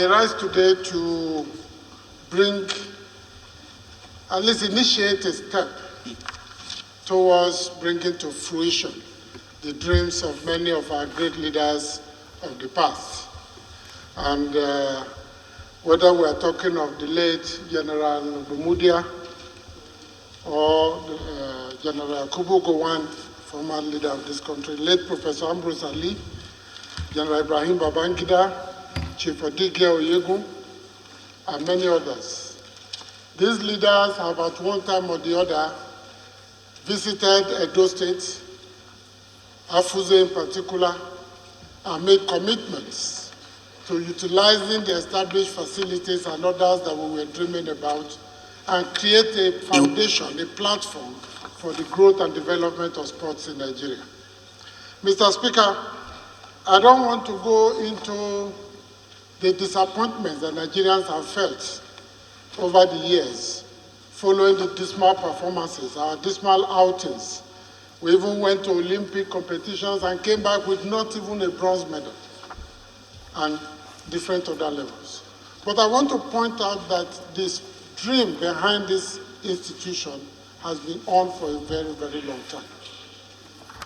I rise today to bring, at least initiate a step towards bringing to fruition the dreams of many of our great leaders of the past. And whether we are talking of the late General Bumudia or General Kubu Gowon, former leader of this country, late Professor Ambrose Ali, General Ibrahim Babangida, Chief Odighe Oyegun, and many others. These leaders have at one time or the other visited Edo State, Afuze in particular, and made commitments to utilizing the established facilities and others that we were dreaming about and create a foundation, a platform for the growth and development of sports in Nigeria. Mr. Speaker, I don't want to go into the disappointments that Nigerians have felt over the years following the dismal performances, our dismal outings. We even went to Olympic competitions and came back with not even a bronze medal and different other levels. But I want to point out that this dream behind this institution has been on for a very, very long time.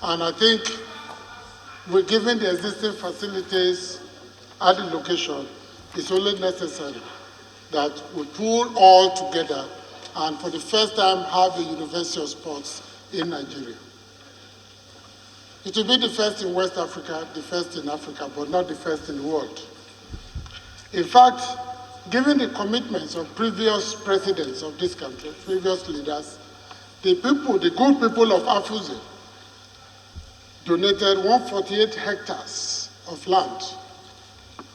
And I think we're given the existing facilities at the location, it's only necessary that we pull all together and for the first time have a University of Sports in Nigeria. It will be the first in West Africa, the first in Africa, but not the first in the world. In fact, given the commitments of previous presidents of this country, previous leaders, the good people of Afuze donated 148 hectares of land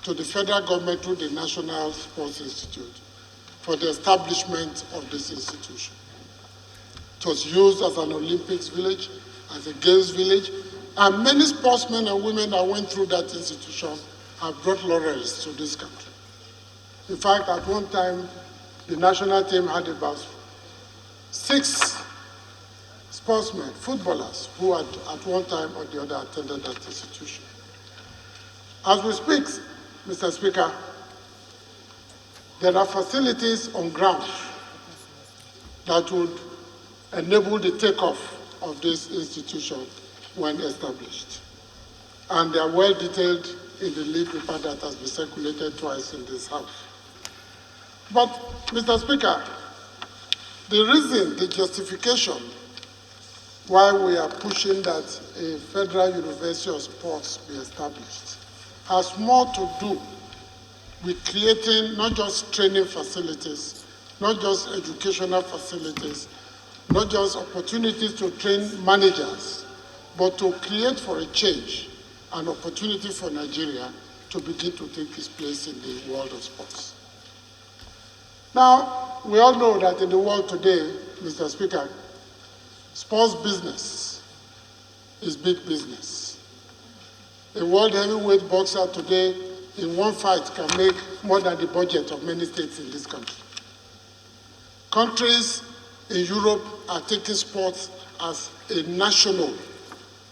to the federal government through the National Sports Institute for the establishment of this institution. It was used as an Olympics village, as a Games village, and many sportsmen and women that went through that institution have brought laurels to this country. In fact, at one time, the national team had about 6 sportsmen, footballers, who had at one time or the other attended that institution. As we speak, Mr. Speaker, there are facilities on ground that would enable the takeoff of this institution when established. And they are well detailed in the lead paper that has been circulated twice in this House. But, Mr. Speaker, the reason, the justification why we are pushing that a Federal University of Sports be established has more to do with creating not just training facilities, not just educational facilities, not just opportunities to train managers, but to create for a change an opportunity for Nigeria to begin to take its place in the world of sports. Now, we all know that in the world today, Mr. Speaker, sports business is big business. A world heavyweight boxer today in one fight can make more than the budget of many states in this country. Countries in Europe are taking sports as a national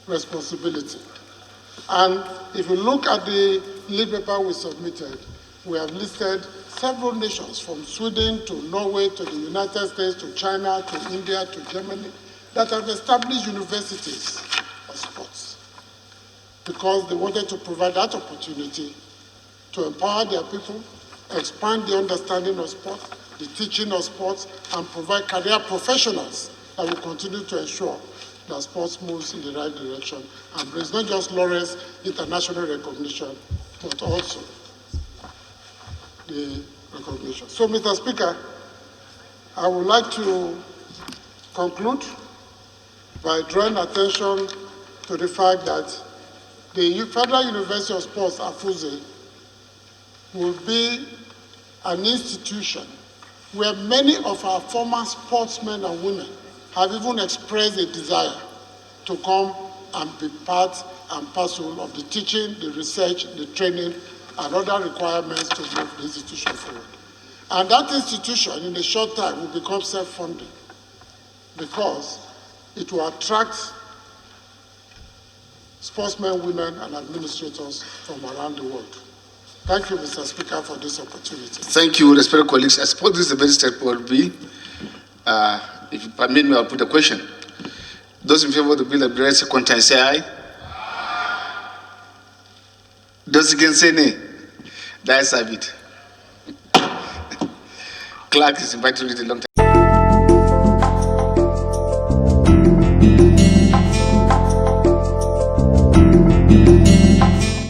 responsibility. And if you look at the lead paper we submitted, we have listed several nations from Sweden to Norway to the United States to China to India to Germany that have established universities of sports because they wanted to provide that opportunity to empower their people, expand the understanding of sports, the teaching of sports, and provide career professionals that will continue to ensure that sports moves in the right direction and brings not just laurels, international recognition, but also the recognition. So, Mr. Speaker, I would like to conclude by drawing attention to the fact that the Federal University of Sports, Afuze, will be an institution where many of our former sportsmen and women have even expressed a desire to come and be part and parcel of the teaching, the research, the training, and other requirements to move the institution forward. And that institution, in a short time, will become self-funding because it will attract sportsmen, women, and administrators from around the world. Thank you, Mr. Speaker, for this opportunity. Thank you, respected colleagues. I suppose this is a very straightforward bill. If you permit me, I'll put a question. Those in favor of the bill that bears second time say aye. Those against say nay. The ayes have it. Clerk is invited to read a long time.